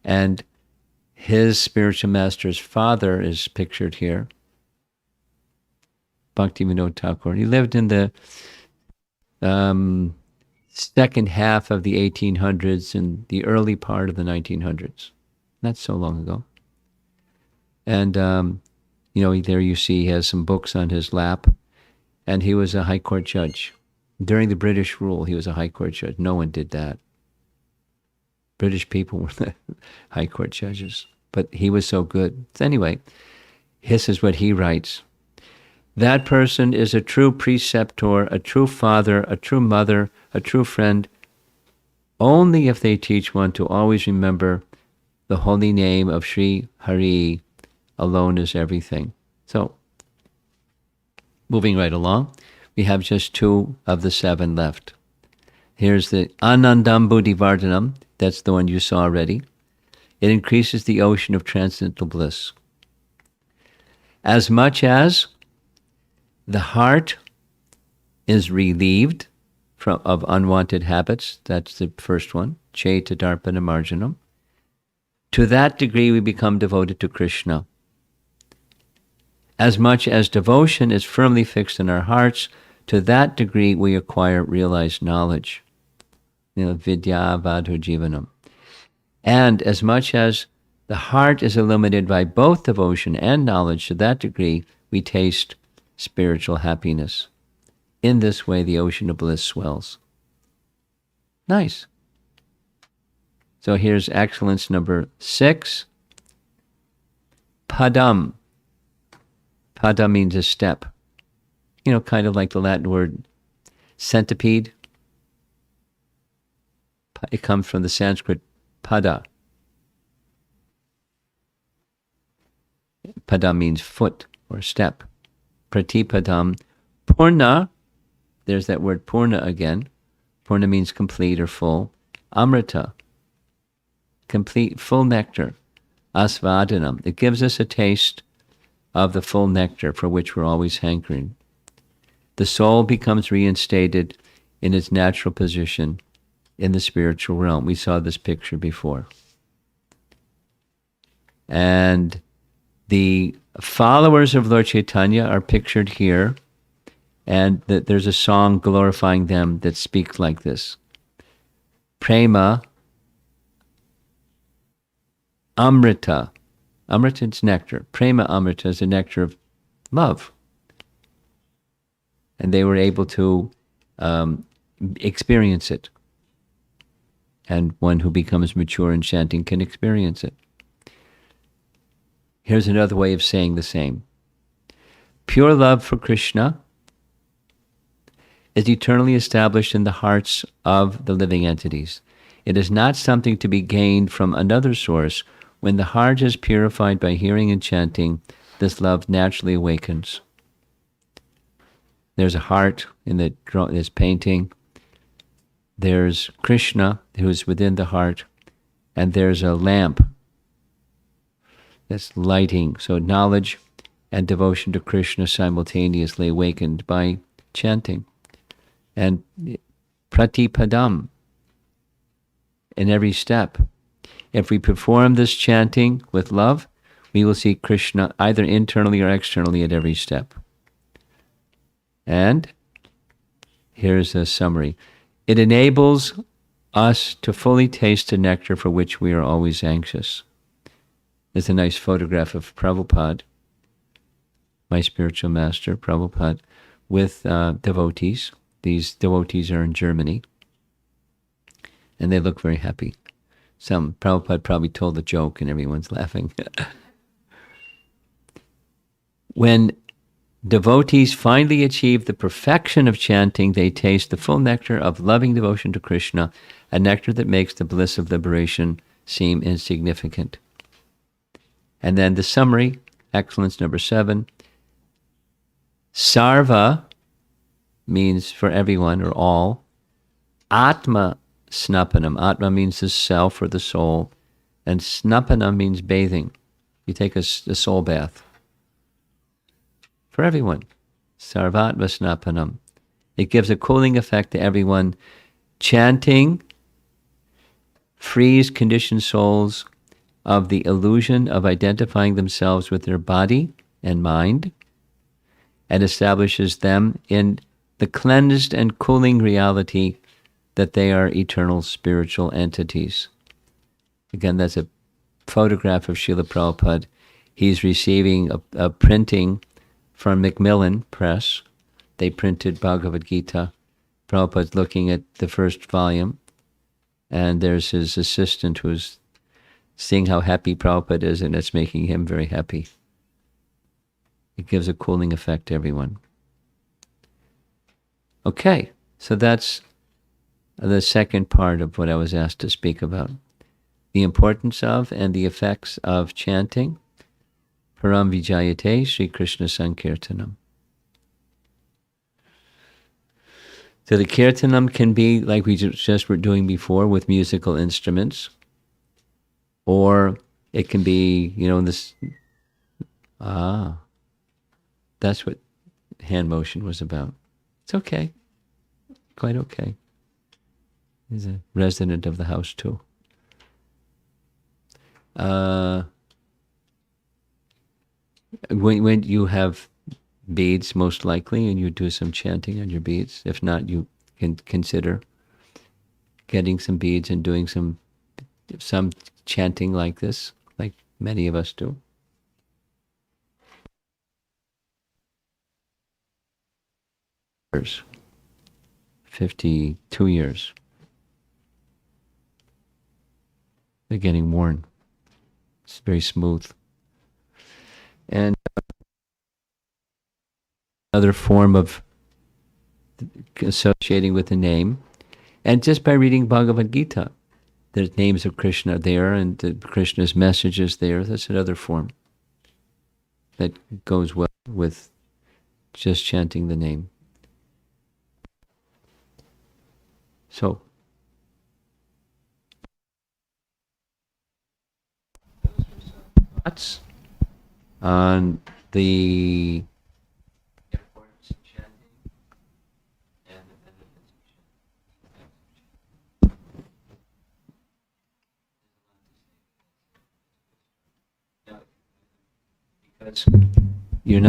and his spiritual master's father is pictured here, Bhaktivinoda Thakur. He lived in the second half of the 1800s and the early part of the 1900s. Not so long ago. And, there you see he has some books on his lap. And he was a high court judge. During the British rule, he was a high court judge. No one did that. British people were the high court judges. But he was so good. So anyway, this is what he writes. That person is a true preceptor, a true father, a true mother, a true friend, only if they teach one to always remember the holy name of Sri Hari alone is everything. So, moving right along, we have just 2 of the 7 left. Here's the Anandam Buddhivardhanam. That's the one you saw already. It increases the ocean of transcendental bliss. As much as the heart is relieved of unwanted habits, that's the first one, Chaita Darpana Marjanam. To that degree we become devoted to Krishna. As much as devotion is firmly fixed in our hearts, to that degree we acquire realized knowledge. Vidya Vadhu Jivanam. And as much as the heart is illuminated by both devotion and knowledge, to that degree we taste spiritual happiness. In this way, the ocean of bliss swells. Nice. So here's excellence number 6. Padam. Pada means a step. Kind of like the Latin word centipede. It comes from the Sanskrit pada. Pada means foot or step. Pratipadam. Purna, there's that word purna again. Purna means complete or full. Amrita, complete, full nectar. Asvadanam, it gives us a taste of the full nectar for which we're always hankering. The soul becomes reinstated in its natural position in the spiritual realm. We saw this picture before. And the followers of Lord Chaitanya are pictured here, and there's a song glorifying them that speaks like this. Prema Amrita. Amrita is nectar. Prema Amrita is the nectar of love. And they were able to experience it. And one who becomes mature in chanting can experience it. Here's another way of saying the same. Pure love for Krishna is eternally established in the hearts of the living entities. It is not something to be gained from another source. When the heart is purified by hearing and chanting, this love naturally awakens. There's a heart in this painting. There's Krishna, who is within the heart, and there's a lamp that's lighting. So knowledge and devotion to Krishna simultaneously awakened by chanting. And pratipadam, in every step. If we perform this chanting with love, we will see Krishna either internally or externally at every step. And here's a summary. It enables us to fully taste the nectar for which we are always anxious. There's a nice photograph of Prabhupada, my spiritual master, Prabhupada, with devotees. These devotees are in Germany, and they look very happy. Prabhupada probably told a joke and everyone's laughing. When devotees finally achieve the perfection of chanting, they taste the full nectar of loving devotion to Krishna, a nectar that makes the bliss of liberation seem insignificant. And then the summary, excellence number 7. Sarva means for everyone or all. Atma snapanam. Atma means the self or the soul. And snapanam means bathing. You take a soul bath. For everyone. Sarvatma snapanam. It gives a cooling effect to everyone. Chanting frees conditioned souls of the illusion of identifying themselves with their body and mind, and establishes them in the cleansed and cooling reality that they are eternal spiritual entities. Again, that's a photograph of Srila Prabhupada. He's receiving a printing from Macmillan Press. They printed Bhagavad Gita. Prabhupada's looking at the first volume, And there's his assistant who's seeing how happy Prabhupada is, and it's making him very happy. It gives a cooling effect to everyone. Okay, so that's the second part of what I was asked to speak about. The importance of and the effects of chanting Param Vijayate Sri Krishna Sankirtanam. So the kirtanam can be like we just were doing before with musical instruments, or it can be, this, that's what hand motion was about. It's okay, quite okay. He's a resident of the house too. When you have beads, most likely, and you do some chanting on your beads. If not, you can consider getting some beads and doing some chanting like this, like many of us do. Years, 52 years. They're getting worn. It's very smooth. And another form of associating with the name, and just by reading Bhagavad Gita, the names of Krishna there and Krishna's messages there. That's another form that goes well with just chanting the name. So, thoughts on the importance of chanting and the benefits of chanting. Because you're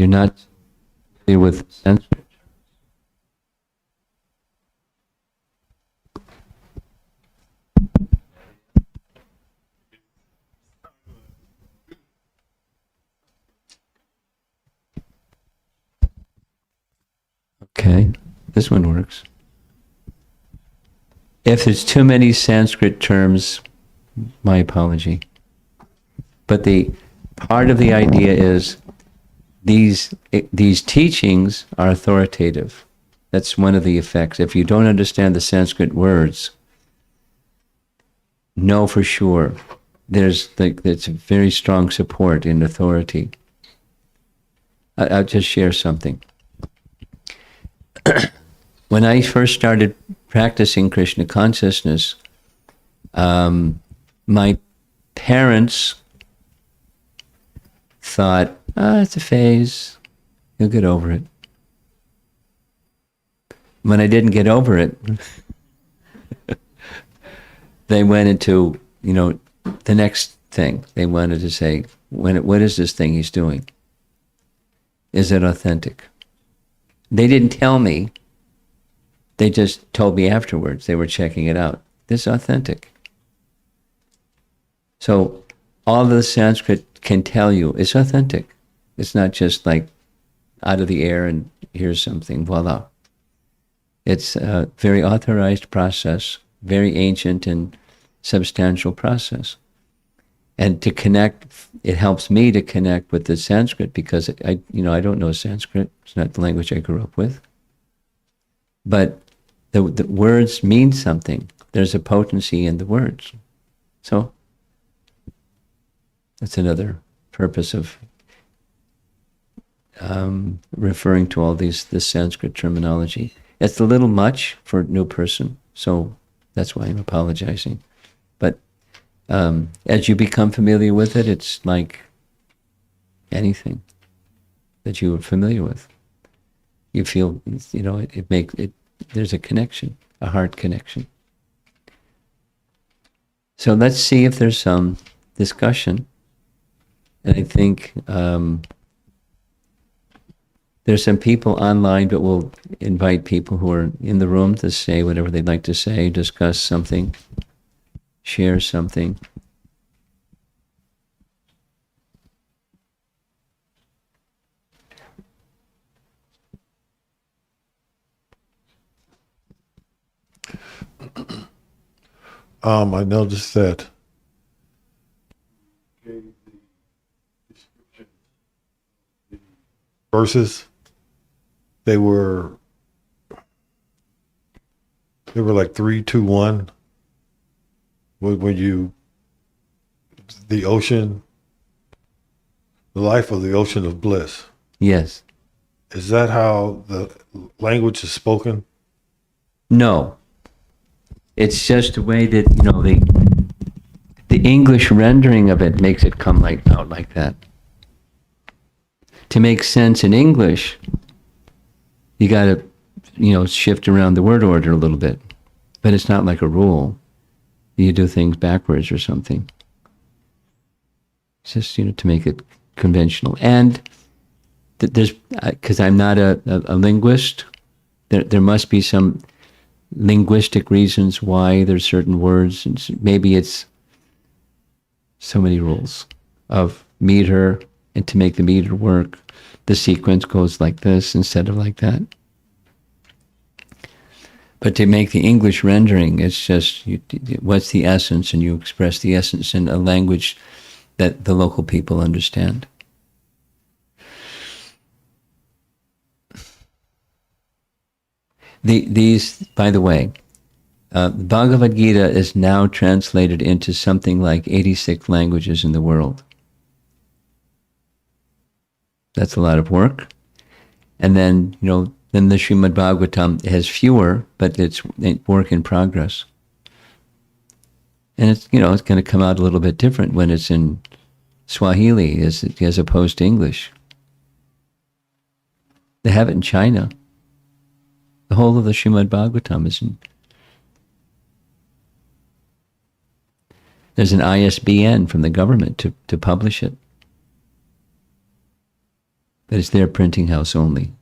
not familiar with Sanskrit. Okay, this one works. If there's too many Sanskrit terms, my apology. But the part of the idea is these teachings are authoritative. That's one of the effects. If you don't understand the Sanskrit words, know for sure there's a very strong support in authority. I'll just share something. When I first started practicing Krishna consciousness, my parents thought, it's a phase, you'll get over it. When I didn't get over it, they went into, the next thing. They wanted to say, what is this thing he's doing? Is it authentic? They didn't tell me. They just told me afterwards. They were checking it out. This is authentic. So all the Sanskrit can tell you it's authentic. It's not just like out of the air and here's something, voila. It's a very authorized process, very ancient and substantial process. And to connect, it helps me to connect with the Sanskrit because I don't know Sanskrit. It's not the language I grew up with. But the words mean something. There's a potency in the words. So that's another purpose of referring to all this Sanskrit terminology. It's a little much for a new person, so that's why I'm apologizing. But as you become familiar with it, it's like anything that you are familiar with. You feel, it makes it. There's a connection, a heart connection. So let's see if there's some discussion. And I think there's some people online, but we'll invite people who are in the room to say whatever they'd like to say, discuss something, share something. I noticed that verses they were they were like 3, 2, 1. When you the ocean, the life of the ocean of bliss. Yes. Is that how the language is spoken? No. It's just the way that, the English rendering of it makes it come out like that. To make sense in English, you got to, shift around the word order a little bit. But it's not like a rule. You do things backwards or something. It's just, to make it conventional. And there's, because I'm not a linguist, there must be some linguistic reasons why there's certain words. And maybe it's so many rules of meter, and to make the meter work, the sequence goes like this instead of like that. But to make the English rendering, it's just, what's the essence, and you express the essence in a language that the local people understand. These, by the way, Bhagavad Gita is now translated into something like 86 languages in the world. That's a lot of work. And then, then the Srimad Bhagavatam has fewer, but it's work in progress. And it's, it's going to come out a little bit different when it's in Swahili as opposed to English. They have it in China. The whole of the Srimad Bhagavatam is in. There's an ISBN from the government to publish it. But it's their printing house only.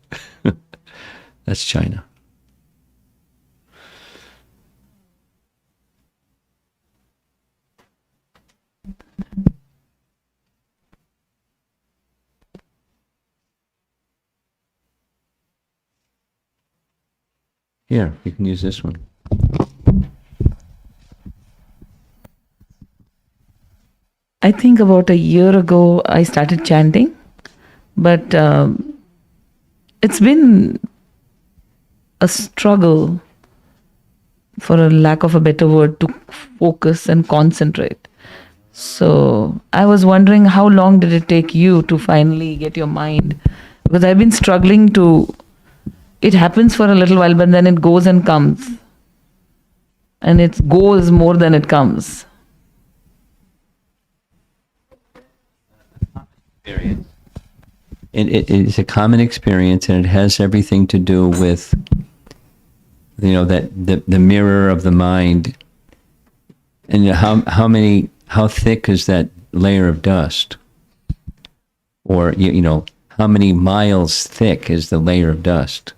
That's China. Here, you can use this one. I think about a year ago I started chanting, but it's been a struggle, for a lack of a better word, to focus and concentrate. So I was wondering, how long did it take you to finally get your mind? Because I've been struggling to, it happens for a little while, but then it goes and comes. And it goes more than it comes. Experience. It is a common experience, and it has everything to do with, that the mirror of the mind, and how thick is that layer of dust, or how many miles thick is the layer of dust.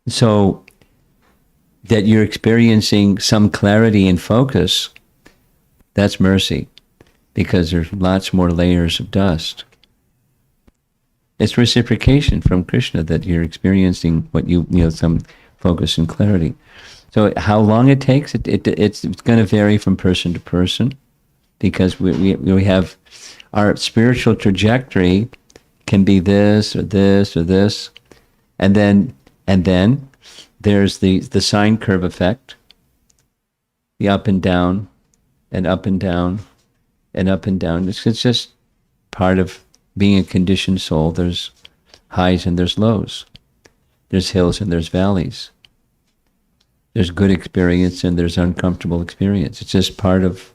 So that you're experiencing some clarity and focus, that's mercy. Because there's lots more layers of dust. It's reciprocation from Krishna that you're experiencing what some focus and clarity. So how long it takes, it's going to vary from person to person, because we have our spiritual trajectory can be this or this or this, and then there's the sine curve effect, the up and down, and up and down. And up and down. It's just part of being a conditioned soul. There's highs and there's lows. There's hills and there's valleys. There's good experience and there's uncomfortable experience. It's just part of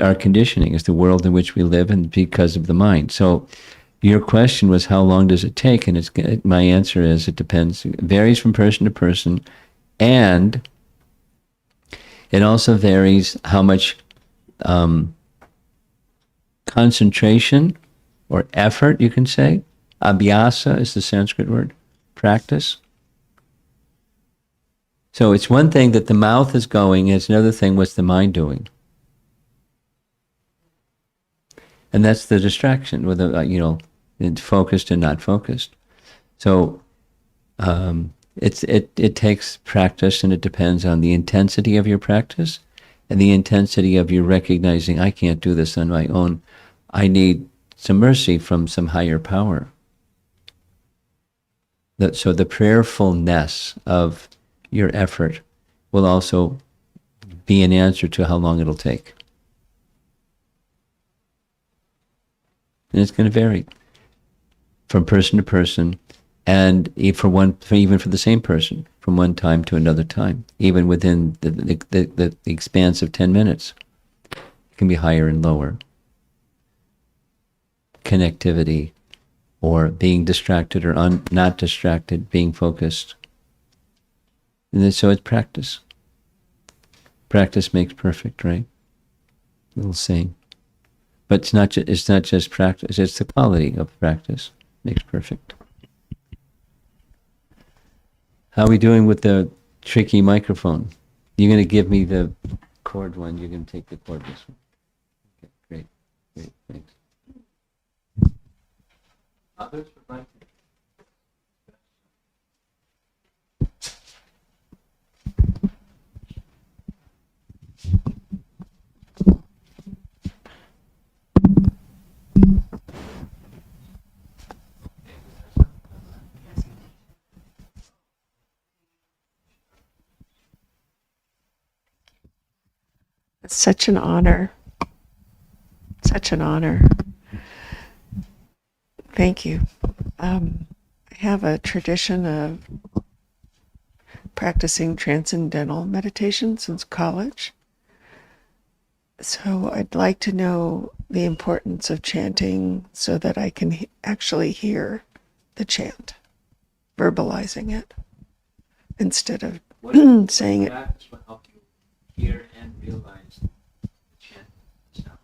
our conditioning. It's the world in which we live, and because of the mind. So your question was, how long does it take? And my answer is, it depends. It varies from person to person, and it also varies how much concentration or effort, you can say. Abhyasa is the Sanskrit word, practice. So it's one thing that the mouth is going, and it's another thing what's the mind doing. And that's the distraction, whether, focused and not focused. So it takes practice, and it depends on the intensity of your practice and the intensity of your recognizing, I can't do this on my own. I need some mercy from some higher power. So the prayerfulness of your effort will also be an answer to how long it'll take. And it's going to vary from person to person, and even for the same person, from one time to another time, even within the expanse of 10 minutes. It can be higher and lower. Connectivity, or being distracted or not distracted, being focused. And then, so it's practice. Practice makes perfect, right? Little saying. But it's not just practice, it's the quality of practice makes perfect. How are we doing with the tricky microphone? You're going to give me the cord one, you're going to take the cordless one. Okay, great, thanks. Others would like to. It's such an honor. Such an honor. Thank you. I have a tradition of practicing transcendental meditation since college. So I'd like to know the importance of chanting so that I can actually hear the chant, verbalizing it, instead of saying it. Practice will help you hear and realize the chant sound.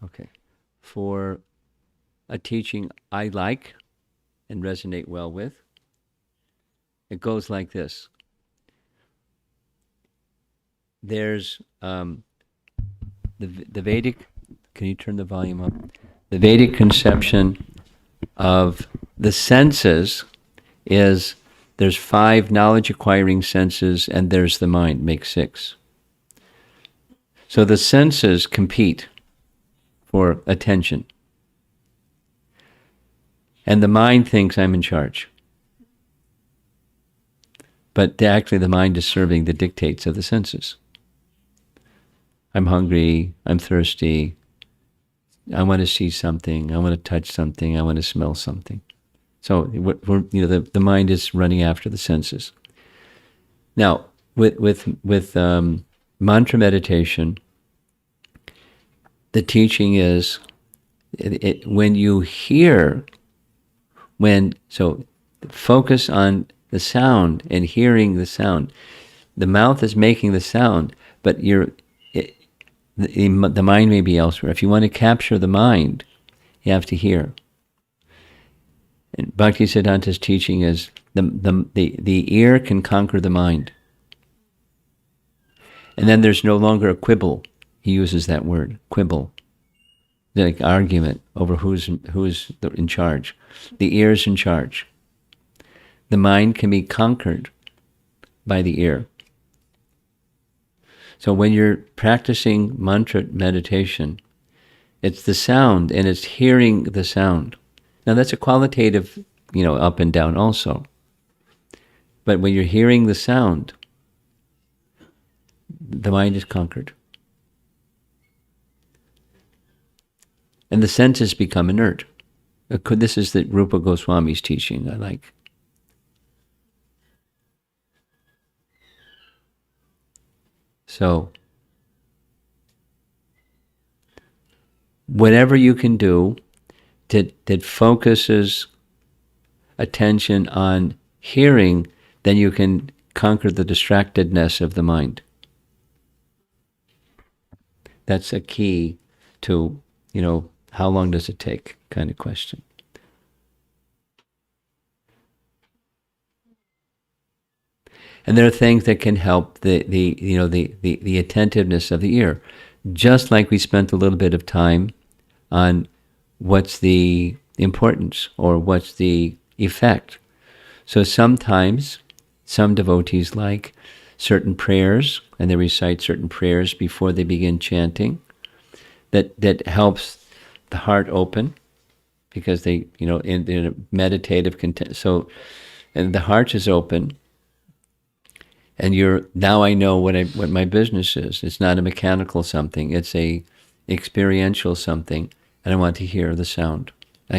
Okay. For a teaching I like and resonate well with, it goes like this. There's the Vedic, can you turn the volume up? The Vedic conception of the senses is there's 5 knowledge acquiring senses, and there's the mind, makes 6. So the senses compete for attention. And the mind thinks I'm in charge. But actually the mind is serving the dictates of the senses. I'm hungry, I'm thirsty, I want to see something, I want to touch something, I want to smell something. So the mind is running after the senses. Now, with mantra meditation, the teaching is when you hear, so focus on the sound and hearing the sound. The mouth is making the sound, but the mind may be elsewhere. If you want to capture the mind, you have to hear. And Bhaktisiddhanta's teaching is the ear can conquer the mind. And then there's no longer a quibble. He uses that word, quibble. Like argument over who's in charge. The ear's in charge. The mind can be conquered by the ear. So when you're practicing mantra meditation, it's the sound and it's hearing the sound. Now that's a qualitative, up and down also. But when you're hearing the sound, the mind is conquered. And the senses become inert. This is the Rupa Goswami's teaching I like. So, whatever you can do that focuses attention on hearing, then you can conquer the distractedness of the mind. That's a key to, how long does it take kind of question. And there are things that can help the attentiveness of the ear. Just like we spent a little bit of time on what's the importance or what's the effect. So sometimes some devotees like certain prayers, and they recite certain prayers before they begin chanting. That helps the heart open, because they, in a meditative content. So, and the heart is open, and now I know what my business is. It's not a mechanical something. It's a experiential something, and I want to hear the sound. When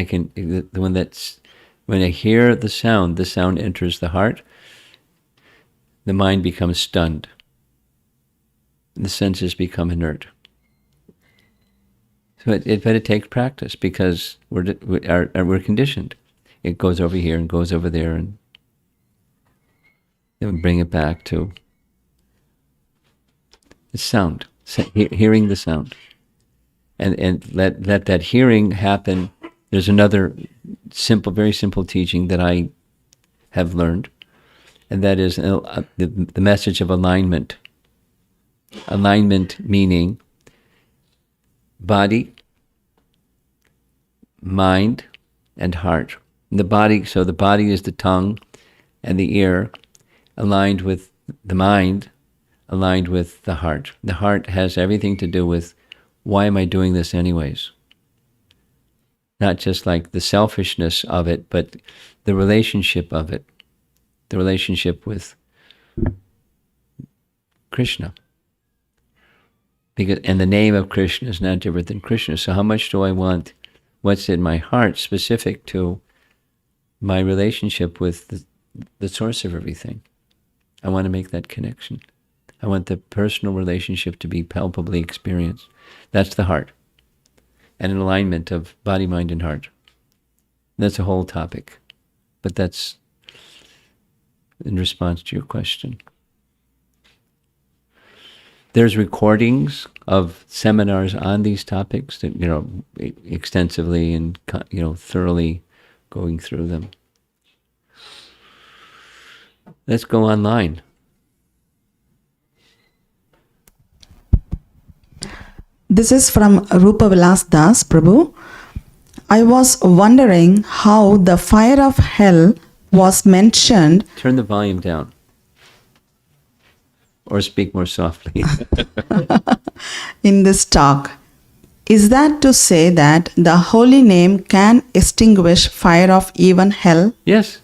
I hear the sound enters the heart. The mind becomes stunned. The senses become inert. So it takes practice, because we're conditioned. It goes over here and goes over there, and then we bring it back to the sound, hearing the sound, and let that hearing happen. There's another very simple teaching that I have learned, and that is the message of alignment. Alignment meaning body, mind, and heart. The body is the tongue and the ear, aligned with the mind, aligned with the heart. The heart has everything to do with, why am I doing this anyways? Not just like the selfishness of it, but the relationship of it, the relationship with Krishna. And the name of Krishna is not different than Krishna. So how much do I want what's in my heart specific to my relationship with the source of everything? I want to make that connection. I want the personal relationship to be palpably experienced. That's the heart. And an alignment of body, mind, and heart. That's a whole topic. But that's in response to your question. There's recordings of seminars on these topics that, extensively and, thoroughly going through them. Let's go online. This is from Rupa Vilas Das Prabhu. I was wondering how the fire of hell was mentioned. Turn the volume down. Or speak more softly. In this talk. Is that to say that the holy name can extinguish fire of even hell? Yes.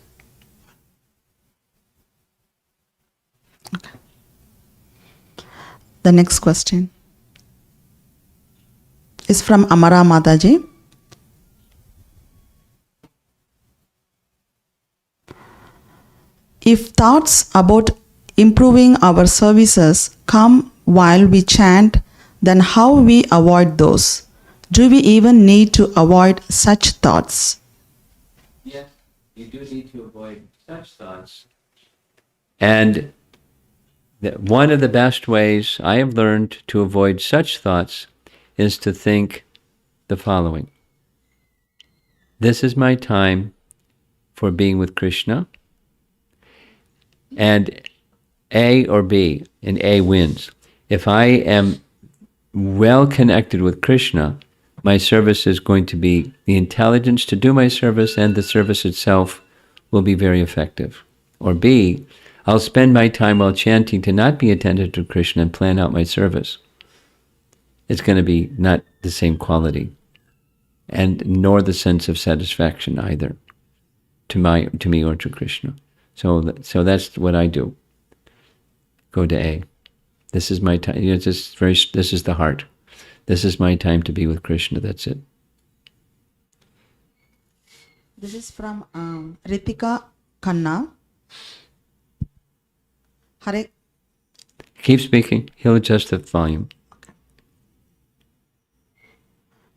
Okay. The next question is from Amara Mataji. If thoughts about improving our services come while we chant, then how we avoid those? Do we even need to avoid such thoughts? Yes, you do need to avoid such thoughts. And one of the best ways I have learned to avoid such thoughts is to think the following. This is my time for being with Krishna, and A or B, and A wins. If I am well connected with Krishna, my service is going to be the intelligence to do my service, and the service itself will be very effective. Or B, I'll spend my time while chanting to not be attentive to Krishna and plan out my service. It's going to be not the same quality, and nor the sense of satisfaction either, to me or to Krishna. So that's what I do. Go to A. This is my time. This is the heart. This is my time to be with Krishna. That's it. This is from Ritika Khanna. Hare. Keep speaking. He'll adjust the volume. Okay.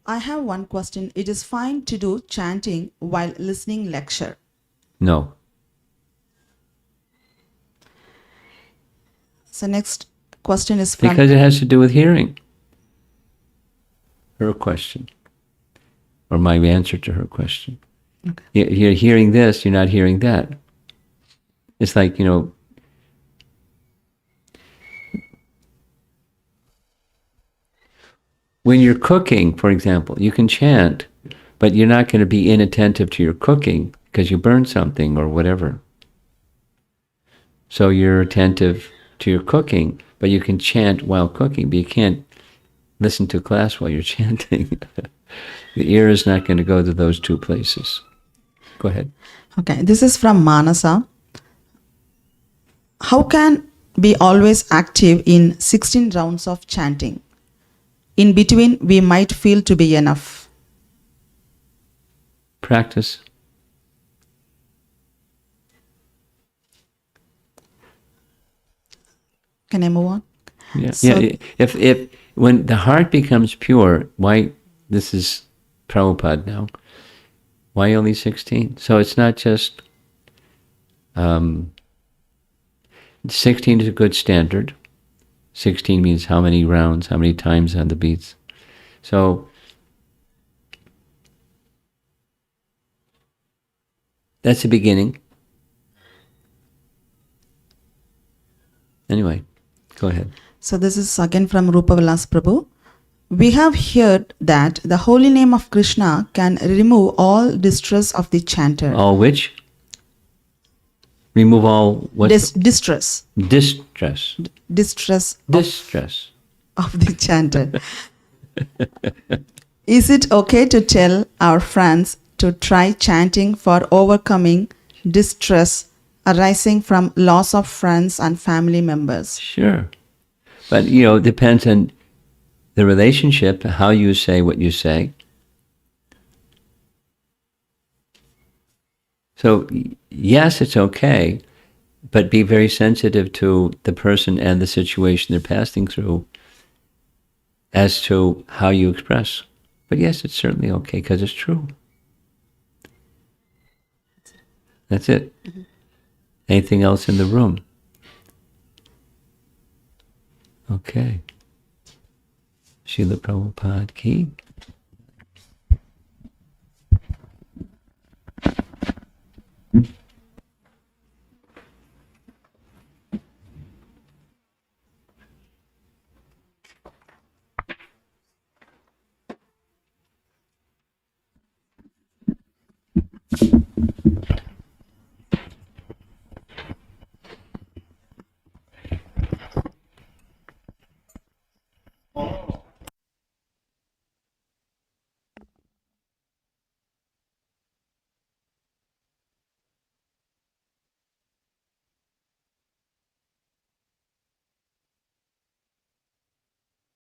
I have one question. It is fine to do chanting while listening lecture. No. So next question is from... Because it has to do with hearing. Her question. Or my answer to her question. Okay. You're hearing this, you're not hearing that. It's like, when you're cooking, for example, you can chant, but you're not going to be inattentive to your cooking because you burn something or whatever. So you're attentive to your cooking, but you can chant while cooking, but you can't listen to class while you're chanting. The ear is not going to go to those two places. Go ahead. Okay, this is from Manasa. How can be always active in 16 rounds of chanting? In between, we might feel to be enough. Practice. Can I move on? Yeah. So- Yeah. If when the heart becomes pure, why this is Prabhupada now? Why only 16? So it's not just 16 is a good standard. 16 means how many rounds, how many times on the beats. So that's the beginning. Anyway, go ahead. So this is again from Rupa Vilas Prabhu. We have heard that the holy name of Krishna can remove all distress of the chanter. All which? Remove all what? Distress. Distress. Distress Distress. of the chanter. Is it okay to tell our friends to try chanting for overcoming distress arising from loss of friends and family members? Sure. But, it depends on the relationship, how you say what you say. So, yes, it's okay, but be very sensitive to the person and the situation they're passing through as to how you express. But yes, it's certainly okay because it's true. That's it. Mm-hmm. Anything else in the room? Okay. Srila Prabhupada ki